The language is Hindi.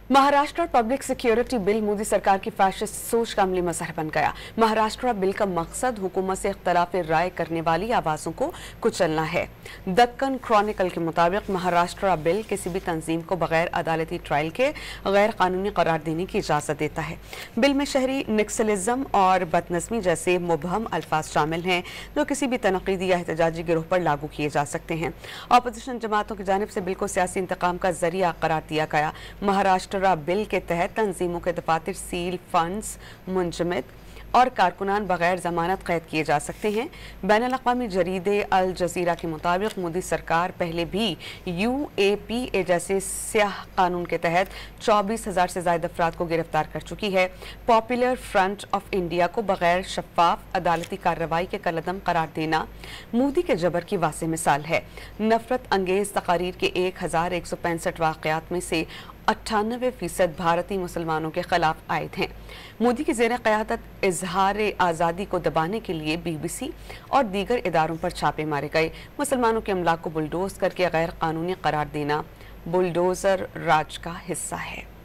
Maharashtra public security bill Modi सरकार की फैशिस्ट सोच का अमली मजहर बन गया। महाराष्ट्र बिल का मकसद हुकूमत से इख्तलाफ राय करने वाली आवाज़ों को कुचलना है। दक्कन क्रॉनिकल के मुताबिक महाराष्ट्र बिल किसी भी तंजीम को बगैर अदालती ट्रायल के गैर कानूनी करार देने की इजाज़त देता है। बिल में शहरी नक्सलिज्म और बदनज़मी जैसे मुबहम अल्फाज शामिल हैं जो किसी भी तनकीदी या एहतजाजी गिरोह पर लागू किए जा सकते हैं। अपोजिशन जमातों की जानिब से बिल को सियासी इंतकाम का जरिया करार दिया गया। महाराष्ट्र बिल के तहत तंजीमों के दफातर सील, फंड्स, मुंजमद और कारकुनान बगैर जमानत कैद किए जा सकते हैं। बैनुल-अक़वामी जरीदे अल जज़ीरा के मुताबिक मोदी सरकार पहले भी UAPA जैसे स्याह कानून के तहत 24,000 से ज़ायद अफराद को गिरफ्तार कर चुकी है। पॉपुलर फ्रंट ऑफ इंडिया को बगैर शफाफ अदालती कार्रवाई के कलअदम करार देना मोदी के जबर की वाज़ेह मिसाल है। नफरत अंगेज तकारीर के 1165 वाक़यात में से 98% भारतीय मुसलमानों के खिलाफ आयद हैं। मोदी की ज़ेर क़यादत इजहार आज़ादी को दबाने के लिए BBC और दीगर इदारों पर छापे मारे गए। मुसलमानों के अमलाक को बुलडोज करके गैर कानूनी करार देना बुलडोज़र राज का हिस्सा है।